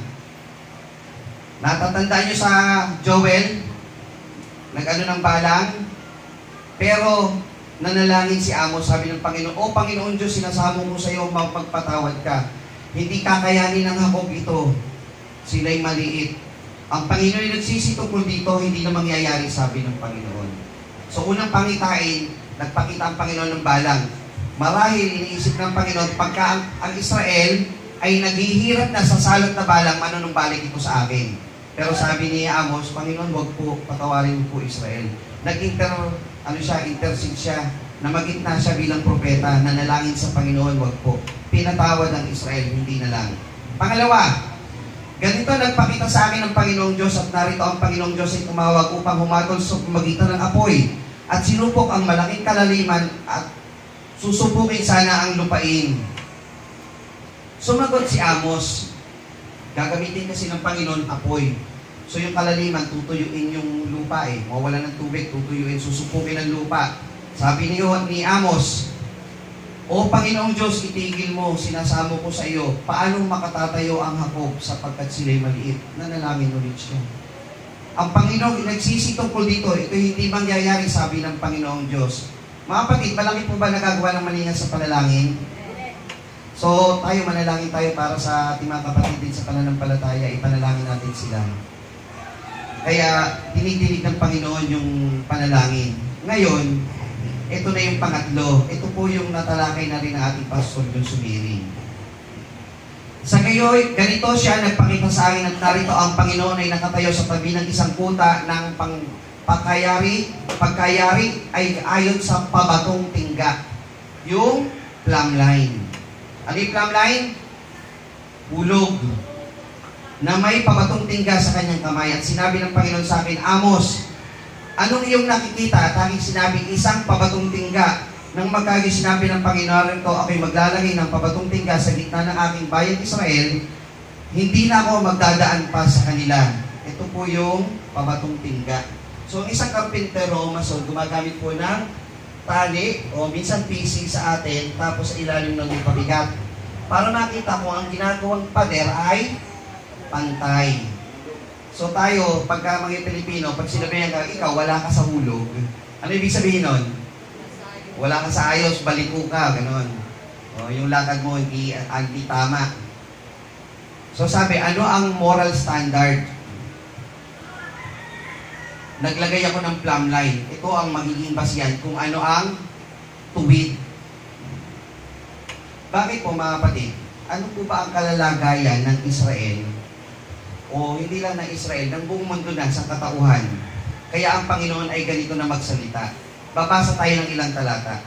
Natatandaan niyo sa Joel, nag-ano ng balang, pero nanalangin si Amos, sabi ng Panginoon, O Panginoon Diyos, sinasamo mo sa iyo, magpagpatawad ka. Hindi kakayanin ng Jacob ito. Sila'y maliit. Ang Panginoon ay nagsisitungkol dito, hindi na mangyayari, sabi ng Panginoon. So unang pangitain, nagpakita ang Panginoon ng balang. Marahil iniisip ng Panginoon, pagka ang Israel ay naghihirap na sa salot na balang, manunumbalik ito sa akin. Pero sabi ni Amos, Panginoon, wag po, patawarin po Israel. Intercede siya, na magitna siya bilang propeta, nanalangin sa Panginoon, wag po. Pinatawad ang Israel, hindi na lang. Pangalawa, ganito nagpakita sa akin ng Panginoong Diyos at narito ang Panginoong Diyos ay tumawag upang humatol sa pamagitan ng apoy at sinupok ang malaking kalaliman at susupukin sana ang lupain. Sumagot si Amos, gagamitin kasi ng Panginoon apoy. So yung kalaliman, tutuyuin yung lupa mawala ng tubig, tutuyuin, susupukin ang lupa. Sabi ni Amos, O Panginoong Diyos, itigil mo, sinasamo ko sa iyo, paano makatatayo ang Jacob sapagkat sila'y maliit? Nanalangin ulit siya. Ang Panginoong nagsisitungkol dito, ito hindi mangyayari, sabi ng Panginoong Diyos. Mga kapatid, malaki po ba nagagawa ng malingan sa panalangin? So, tayo, manalangin tayo para sa ating mga kapatid din sa pananampalataya, ipanalangin natin sila. Kaya, dinidinig ng Panginoon yung panalangin. Ngayon, ito na yung pangatlo. Ito po yung natalakay na rin ng ating pastor yung sumiring. Sa ngayon, ganito siya nagpakita sa akin at narito ang Panginoon ay nakatayo sa tabi ng isang kuta ng pagkayari ay ayon sa pabatong tingga. Yung plumb line. Ano yung plumb line? Hulog. Na may pabatong tingga sa kanyang kamay. At sinabi ng Panginoon sa akin, Amos, anong iyong nakikita? At aking sinabi, isang pabatong tingga. Nang magkagi sinabi ng Panginoon ko, ako'y maglalagay ng pabatong tingga sa gitna ng aking bayan Israel, hindi na ako magdadaan pa sa kanila. Ito po yung pabatong tingga. So, ang isang karpintero, mason, gumagamit po ng tali o minsan pising sa atin, tapos sa ilalim ng pabigat. Para makita ko ang ginagawang pader ay pantay. So tayo, pagka mga Pilipino, pag sinabihan ka, ikaw, wala ka sa hulog. Ano ibig sabihin nun? Wala ka sa ayos, baliko ka, gano'n. O, yung lakad mo, hindi tama. So sabi, ano ang moral standard? Naglagay ako ng plumb line. Ito ang magiging basihan kung ano ang tuwid. Bakit po mga kapatid? Ano po ba ang kalalagayan ng Israel? O hindi lang ng Israel, ng buong mundo na sa katauhan. Kaya ang Panginoon ay ganito na magsalita. Babasa tayo ng ilang talata.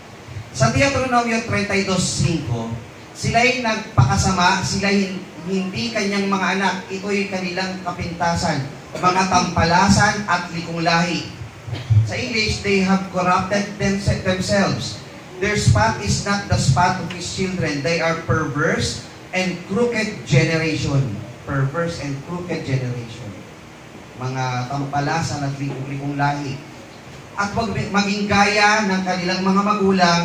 Sa Deuteronomio 32:5, sila'y nagpakasama, sila'y hindi kanyang mga anak, ito'y kanilang kapintasan, mga tampalasan at likong lahi. Sa English, they have corrupted themselves. Their spot is not the spot of his children. They are perverse and crooked generation. Perverse and crooked generation. Mga tampalasan at likong lahi. At wag maging gaya ng kanilang mga magulang,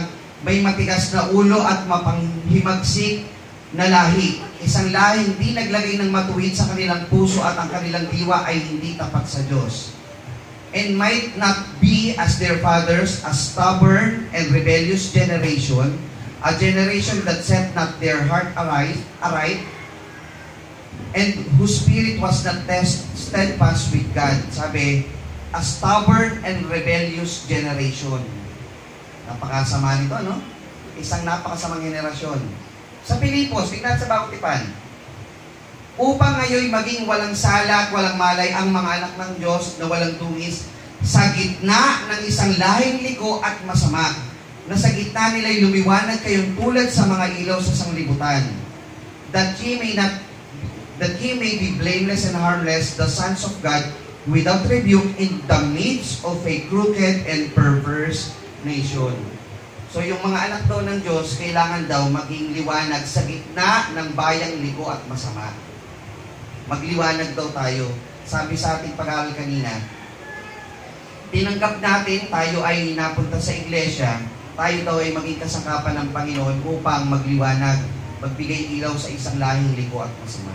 may matigas na ulo at mapanghimagsik na lahi. Isang lahi hindi naglagay ng matuwid sa kanilang puso at ang kanilang diwa ay hindi tapat sa Diyos. And might not be as their fathers, a stubborn and rebellious generation, a generation that set not their heart aright, and whose spirit was not steadfast with God. Sabi, a stubborn and rebellious generation. Napakasama nito, no? Isang napakasamang henerasyon. Sa Pilipos, tingnan sa bawat tipan. Upang ngayon maging walang sala at walang malay ang mga anak ng Diyos na walang dungis sa gitna ng isang lahing liko at masama, na sa gitna nila'y lumiwanag kayong tulad sa mga ilaw sa sanglibutan, that ye may be blameless and harmless, the sons of God, without rebuke in the midst of a crooked and perverse nation. So yung mga anak daw ng Diyos, kailangan daw maging liwanag sa gitna ng bayang liko at masama. Magliwanag daw tayo. Sabi sa ating pag-aaral kanina, tinanggap natin, tayo ay napunta sa iglesia, tayo daw ay maging kasangkapan ng Panginoon upang magliwanag, magbigay ilaw sa isang lahing liko at masama.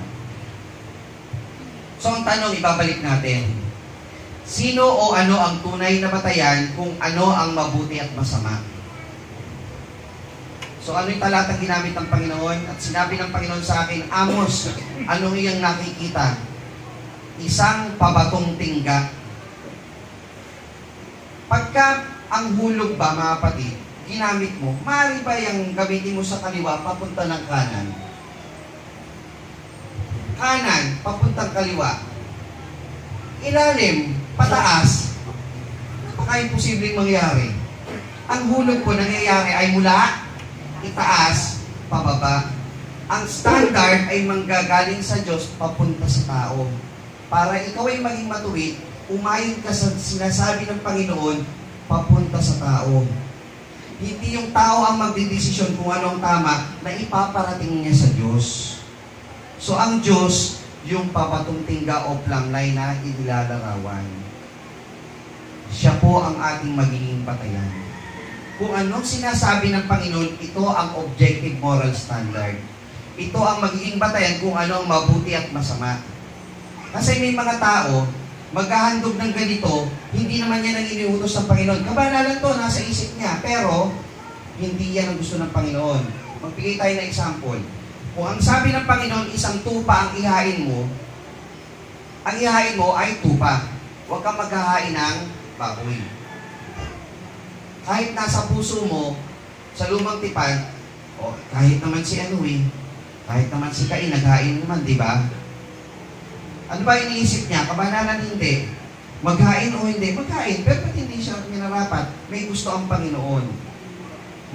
So ang tanong, ibabalik natin, sino o ano ang tunay na batayan kung ano ang mabuti at masama? So ano yung talatang ginamit ng Panginoon? At sinabi ng Panginoon sa akin, Amos, anong iyang nakikita? Isang pabatong tingga. Pagka ang hulog ba, mga kapatid, ginamit mo, maaari ba yung gamitin mo sa kaliwa, papunta ng kanan? Kanan, papuntang kaliwa. Ilalim, pataas. Napaka-imposibleng mangyari. Ang hulog po nangyayari ay mula itaas, pababa. Ang standard ay manggagaling sa Diyos papunta sa tao. Para ikaw ay maging matuwid, umayon ka sa sinasabi ng Panginoon papunta sa tao. Hindi yung tao ang magdidesisyon kung anong tama na ipaparating niya sa Diyos. So ang Diyos, yung pabatong tingga o plumb line na inilalarawan. Siya po ang ating magiging batayan. Kung anong sinasabi ng Panginoon, ito ang objective moral standard. Ito ang magiging batayan kung ano ang mabuti at masama. Kasi may mga tao, maghahandog ng ganito, hindi naman yan ang iniutos ng Panginoon. Kabanalan to, nasa isip niya, pero hindi yan ang gusto ng Panginoon. Magbigay tayo ng example. Kung ang sabi ng Panginoon, isang tupa ang ihain mo ay tupa. Huwag kang maghahain ng baboy. Kahit nasa puso mo, sa lumang tipan, kahit naman si kahit naman si Cain, naghain naman, di ba? Ano ba iniisip niya? Kabanalan hindi. Maghain o hindi? Maghain. Pero ba't hindi siya minarapat? May gusto ang Panginoon.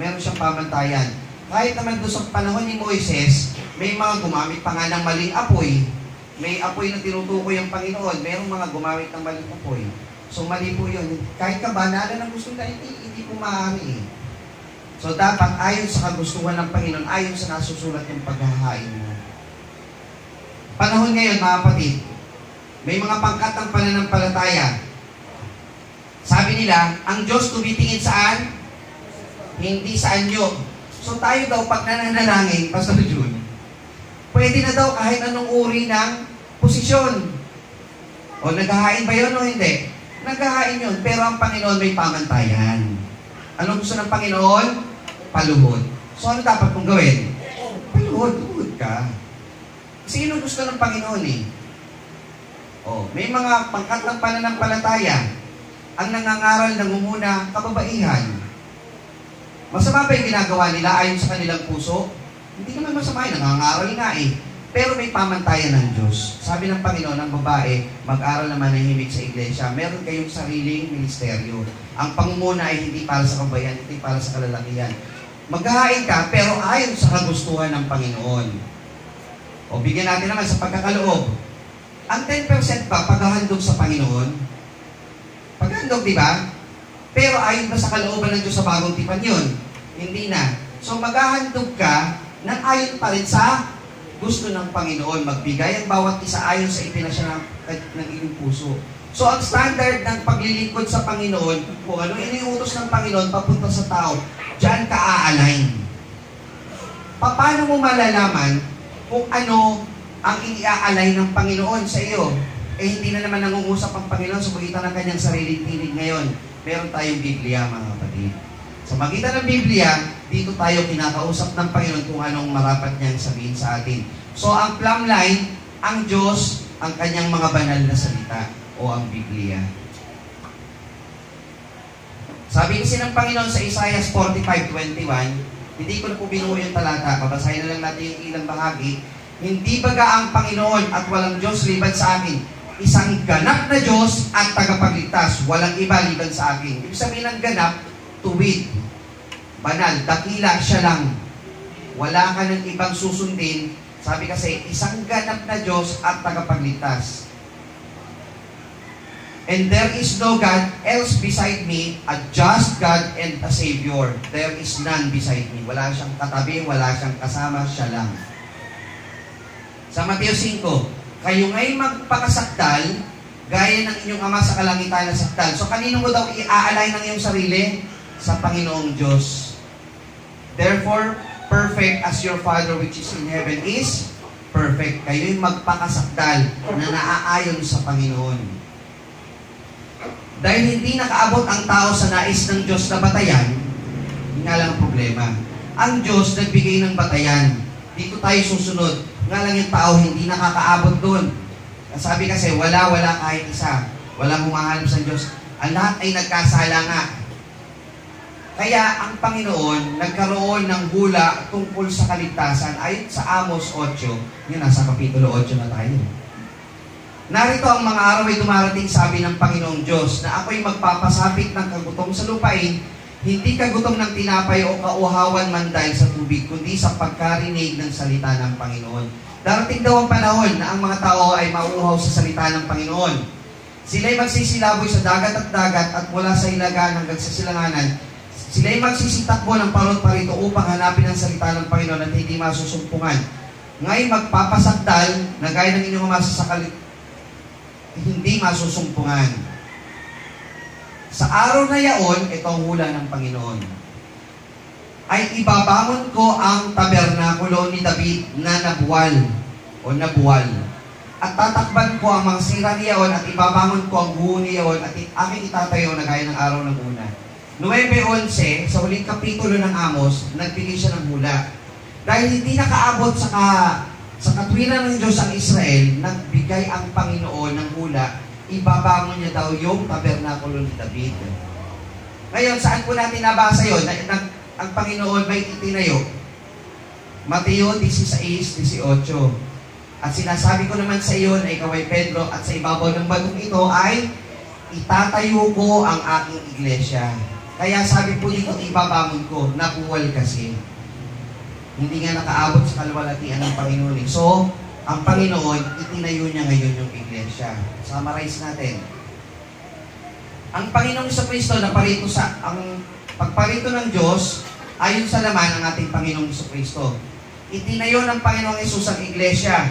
Meron siyang pamantayan. Kahit naman doon sa panahon ni Moises, may mga gumamit pa nga ng maling apoy. May apoy na tinutukoy ang Panginoon. Merong mga gumamit ng maling apoy. So mali po yun. Kahit kabanalan ang gusto na, hindi po maaari eh. So dapat ayon sa kagustuhan ng Panginoon, ayon sa nasusulat yung paghahain mo. Panahon ngayon, mga kapatid, may mga pangkat ng pananampalataya. Sabi nila, ang Diyos tumitingin saan? Hindi sa anyo. So tayo daw, pag nananalangin, Pastor June, pwede na daw kahit anong uri ng posisyon. O naghahain ba yun o hindi? Naghahain yun, pero ang Panginoon may pamantayan. Anong gusto ng Panginoon? Paluhod. So ano dapat mong gawin? Paluhod ka. Sino gusto ng Panginoon eh? May mga pangkat ng pananampalataya. ang nangangaral nangunguna, kababaihan. Masama ba yung ginagawa nila ayon sa kanilang puso? Hindi naman masama yun, nangangaral nga eh. Pero may pamantayan ng Diyos. Sabi ng Panginoon, ang babae, mag-aral naman ng himig sa iglesia. Meron kayong sariling ministeryo. Ang pangunguna ay hindi para sa kabayan, hindi para sa kalalakihan. Maghahain ka, pero ayon sa kagustuhan ng Panginoon. O bigyan natin naman sa pagkakaloob. Ang 10% ba, paghahandog sa Panginoon? Paghahandog, di ba? Pero ayon ba sa kalooban ng Diyos sa bagong tipan yun? Hindi na. So maghahandog ka, nang ayon pa rin sa gusto ng Panginoon, magbigay ang bawat isa ayon sa ipinasya ng iyong puso. So, ang standard ng paglilingkod sa Panginoon, kung ano iniutos ng Panginoon papunta sa tao, diyan ka a-align. Paano mo malalaman kung ano ang i-align ng Panginoon sa iyo? Eh, hindi na naman nangungusap ang Panginoon sa magitan ng kanyang sariling tinig ngayon. Meron tayong Biblia, mga kapatid. Sa magitan ng Biblia, dito tayo kinakausap ng Panginoon kung anong marapat niyang sabihin sa atin. So, ang plumb line, ang Diyos, ang kanyang mga banal na salita o ang Biblia. Sabi kasi ng Panginoon sa Isaiah 45:21, hindi ko na po binuo yung talata, babasahin na lang natin yung ilang bahagi. Hindi baga ang Panginoon at walang Diyos liban sa akin, isang ganap na Diyos at tagapagligtas, walang iba liban sa akin. Ibig sabihin ng ganap, tuwid, banal, dakila, siya lang. Wala ka ng ibang susundin. Sabi kasi, isang ganap na Diyos at tagapagligtas. And there is no God else beside me, a just God and a Savior. There is none beside me. Wala siyang katabi, wala siyang kasama, siya lang. Sa Mateo 5, kayo nga'y magpakasakdal, gaya ng inyong Ama sa kalangitan na sakdal. So, kanino mo daw i-aalay ng iyong sarili? Sa Panginoong Diyos. Therefore, perfect as your Father which is in heaven is perfect. Kayo'y magpakasakdal na naaayon sa Panginoon. Dahil hindi nakaabot ang tao sa nais ng Diyos na batayan, yun nga lang ang problema. Ang Diyos nagbigay ng batayan. Dito tayo susunod. Nga lang yung tao hindi nakakaabot doon. Sabi kasi, wala kahit isa. Walang humahanap sa Diyos. Ang lahat ay nagkasala nga. Kaya ang Panginoon nagkaroon ng hula tungkol sa kaligtasan ayon sa Amos 8. Yun, nasa kapitulo 8 na tayo. Narito ang mga araw ay dumarating, sabi ng Panginoong Diyos, na ako'y magpapasapit ng kagutom sa lupain, hindi kagutom ng tinapay o kauhawan man dahil sa tubig, kundi sa pagkarinig ng salita ng Panginoon. Darating daw ang panahon na ang mga tao ay mauuhaw sa salita ng Panginoon. Sila'y magsisilaboy sa dagat at mula sa hilagaan hanggang sa silanganan. Sila'y magsisitakbo ng parot parito upang hanapin ang salita ng Panginoon at hindi masusumpungan. Ngayon magpapasakdal na gaya ng inyong masasakalit, hindi masusumpungan. Sa araw na yaon, ito ang hula ng Panginoon, ay ibabangon ko ang tabernakulo ni David na nabuwal. At tatakban ko ang mga sira niyaon at ibabangon ko ang buo niyaon at aking itatayo na gaya ng araw ng una. 9:11, sa huling kapitulo ng Amos, nagbigay siya ng hula. Dahil hindi nakaabot sa katwiran ng Diyos ang Israel, nagbigay ang Panginoon ng hula, ibabangon niya daw yung tabernakulo ni David. Ngayon, saan po natin nabasa yun? Ang Panginoon may itinayo. Mateo 16:18. At sinasabi ko naman sa iyo na ikaw ay Pedro at sa ibabaw ng bagong ito ay itatayo ko ang aking iglesia. Kaya sabi po dito, ibabangon ko, nabuwal kasi. Hindi nga nakaabot sa kaluwalhatian ng Panginoon. So, ang Panginoon, itinayo niya ngayon yung iglesia. Summarize natin. Ang Panginoong Jesucristo na parito ang pagparito ng Diyos, ayon sa laman ng ating Panginoong Jesucristo. Itinayo ng Panginoong Jesus ang iglesia.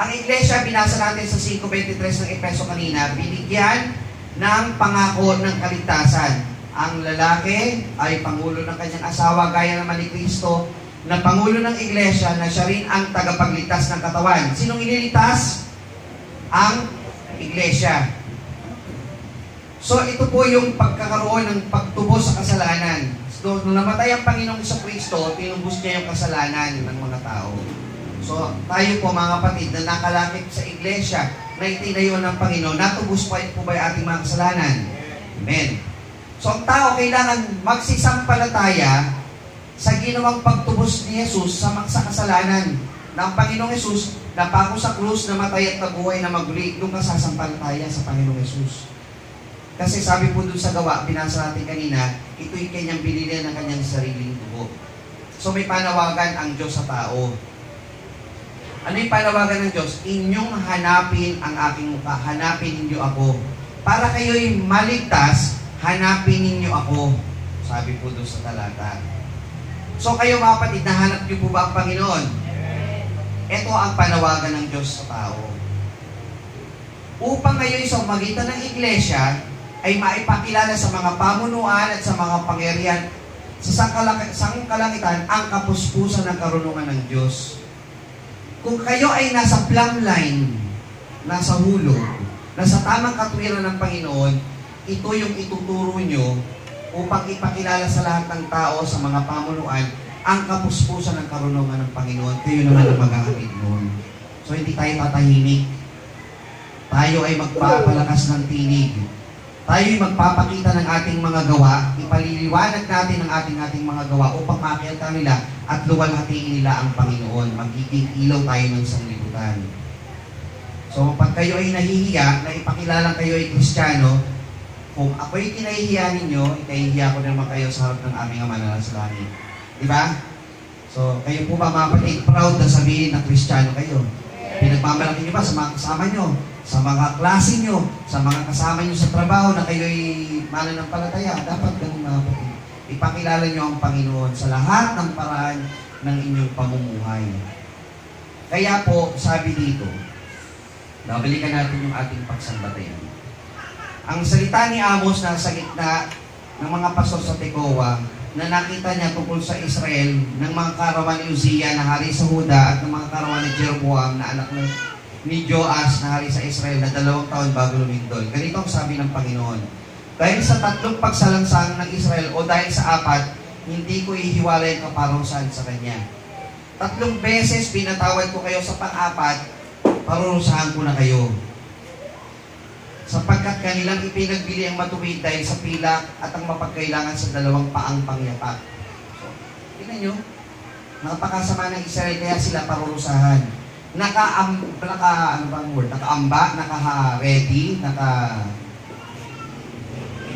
Ang iglesia, binasa natin sa 5:23 ng Efeso kanina, binigyan ng pangako ng kaligtasan. Ang lalaki ay pangulo ng kanyang asawa, gaya naman ni Kristo, na pangulo ng iglesia na siya rin ang tagapagligtas ng katawan. Sinong ililigtas? Ang iglesia. So ito po yung pagkakaroon ng pagtubo sa kasalanan. So nung namatay ang Panginoong Jesucristo, tinubos niya yung kasalanan ng mga tao. So tayo po mga kapatid na nakalakip sa iglesia na itinayo ng Panginoon, natubos po ba yung ating mga kasalanan? Amen. So ang tao kailangan magsisampalataya sa ginawang pagtubos ni Jesus sa kasalanan. Na ang Panginoong Jesus, napako sa krus, namatay at nabuhay na maguli, doon ka sasampalataya sa Panginoong Jesus. Kasi sabi po doon sa gawa, binasa natin kanina, ito'y kanyang binili ng kanyang sariling dugo. So may panawagan ang Diyos sa tao. Ano yung panawagan ng Diyos? Inyong hanapin ang aking mukha, hanapin ninyo ako. Para kayo'y maligtas, hanapin ninyo ako. Sabi po doon sa talata. So kayo mga kapatid, nahanap niyo po ba ang Panginoon? Ito ang panawagan ng Diyos sa tao. Upang ngayon sa magitan ng iglesia ay maipakilala sa mga pamunuan at sa mga pangyarihan sa sangkalangitan ang kapuspusan ng karunungan ng Diyos. Kung kayo ay nasa plumb line, nasa hulog, nasa tamang katwiran ng Panginoon, ito yung ituturo nyo upang ipakilala sa lahat ng tao, sa mga pamunuan, ang kapuspusan ng karunungan ng Panginoon. Kayo naman ang maghahatid noon. So hindi tayo tatahimik. Tayo ay magpapalakas ng tinig. Tayo ay magpapakita ng ating mga gawa. Ipaliliwanag natin ang ating mga gawa upang makita nila at luwalhatiin nila ang Panginoon. Magiging ilaw tayo ng sanglibutan. So pag kayo ay nahihiya, na ipakilalang kayo ay Kristiyano, kung ako'y kinahihiya ninyo, ikahihiya ko naman kayo sa harap ng aming Ama na nasa langit. Diba? So, kayo po ba mga kapatid, proud na sabihin na Kristiyano kayo? Pinagmamalaki nyo ba sa mga kasama nyo, sa mga klase nyo, sa mga kasama nyo sa trabaho na kayo'y mananampalataya? Dapat ganun mga kapatid. Ipakilala nyo ang Panginoon sa lahat ng paraan ng inyong pamumuhay. Kaya po, sabi dito, nabalikan natin yung ating pagsambatayan. Ang salita ni Amos na sa gitna ng mga pastor sa Tekoa, na nakita niya tungkol sa Israel ng mga karawan ni Uzziah na hari sa Huda at ng mga karawan ni Jeroboam na anak ni Joas na hari sa Israel na 2 taon bago lumindol. Ganito ang sabi ng Panginoon. Dahil sa 3 pagsalangsang ng Israel o dahil sa 4, hindi ko ihiwalay ang kaparusahan sa kanya. 3 beses pinatawad ko kayo sa pang-4, parurusahan ko na kayo. Sapagkat kanilang ipinagbili ang matuwid dahil sa pilak at ang mapagkailangan sa 2 paang pangyapak. So, tingnan nyo, napakasama ng Israel, kaya sila parurusahan. Nakaamba, naka-ready,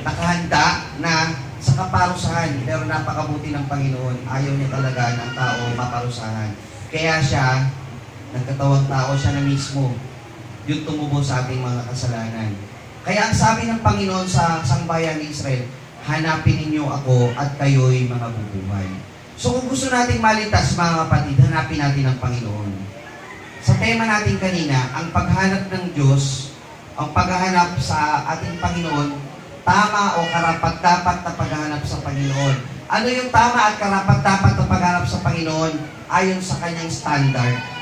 nakahanda na sa kaparusahan. Pero napakabuti ng Panginoon, ayaw niya talaga ng tao maparusahan. Kaya siya, nagkatawang tao siya na mismo, yung tumubo sa ating mga kasalanan. Kaya ang sabi ng Panginoon sa sangbayan ni Israel, hanapin ninyo ako at kayo'y mga bubuhay. So kung gusto nating maligtas mga kapatid, hanapin natin ang Panginoon. Sa tema natin kanina, ang paghanap ng Diyos, ang paghahanap sa ating Panginoon, tama o karapat-dapat na paghahanap sa Panginoon. Ano yung tama at karapat-dapat na paghahanap sa Panginoon? Ayon sa kanyang standard.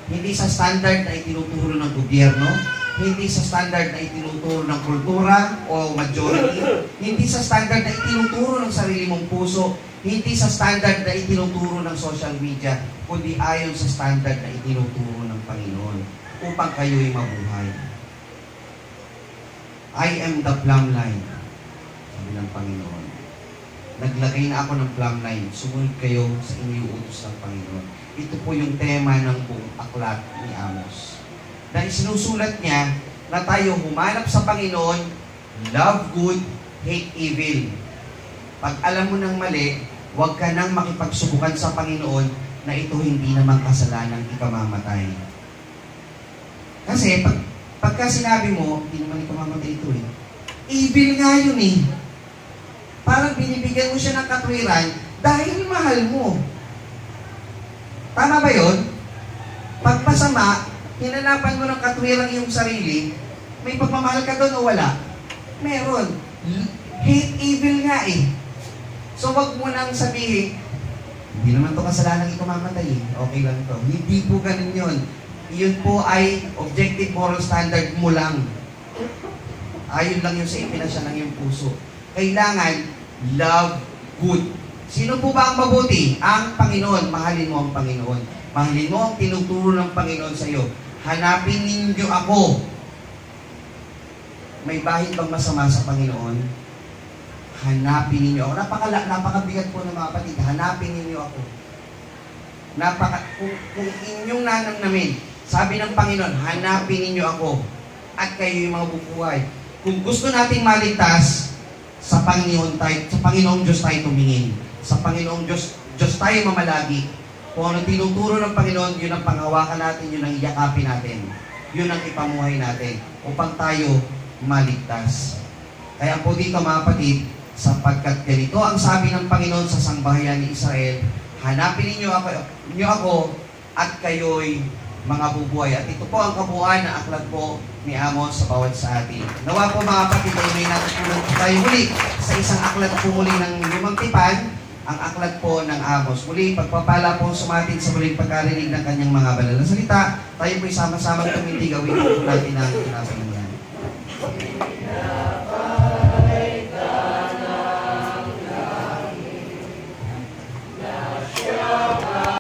Hindi sa standard na itinuturo ng gobyerno, hindi sa standard na itinuturo ng kultura o majority, hindi sa standard na itinuturo ng sarili mong puso, hindi sa standard na itinuturo ng social media, kundi ayon sa standard na itinuturo ng Panginoon upang kayo'y mabuhay. I am the plumb line, sabi ng Panginoon. Naglagay na ako ng plumb line, sumunod kayo sa iniuutos ng Panginoon. Ito po yung tema ng buong aklat ni Amos. Dahil sinusulat niya na tayo humanap sa Panginoon, love good, hate evil. Pag alam mo ng mali, huwag ka nang makipagsubukan sa Panginoon na ito hindi naman kasalanang ikamamatay. Kasi pagka sinabi mo, hindi naman ikamamatay ito eh. Evil nga yun eh. Parang binibigyan mo siya ng katwiran dahil mahal mo. Tama ba yun? Pag masama, hinanapan mo ng katwirang iyong sarili, may pagmamahal ka doon o wala? Meron. Hate evil nga eh. So wag mo nang sabihin, hindi naman to kasalanan ito mamatay eh. Okay lang to. Hindi po ganun yun. Iyon po ay objective moral standard mo lang. Ayon lang yun sa ipinasya ng iyong puso. Kailangan, love good. Sino po ba ang mabuti? Ang Panginoon. Mahalin mo ang Panginoon. Mahalin mo ang tinuturo ng Panginoon sa iyo. Hanapin ninyo ako. may bahid bang masama sa Panginoon? Hanapin ninyo ako. Napakabigat po ng mga kapatid. Hanapin ninyo ako. Kung inyong nanamnamin, sabi ng Panginoon, hanapin ninyo ako at kayo yung mga bubuhay. Kung gusto nating maligtas, sa Panginoong Diyos tayo tumingin. Sa Panginoong Diyos tayo mamalagi. Kung ano tinuturo ng Panginoon, yun ang panghawakan natin, yun ang iyakapin natin. Yun ang ipamuhay natin upang tayo maligtas. Kaya po dito mga kapatid, sapagkat ganito ang sabi ng Panginoon sa sangbahayan ni Israel, hanapin ninyo ako at kayo'y mga bubuhay. At ito po ang kabuuan na aklat po ni Amos sa bawat sa atin. Nawa po mga kapatid, ay may natutunan po tayo muli sa isang aklat po muli ng 5 tipan, ang aklat po ng Amos. Muli, pagpapala po sumatin sa muling pagkarinig ng kanyang mga banal na salita, tayo po'y sama-samang tumindig, gawin po natin ang kinapangalanan.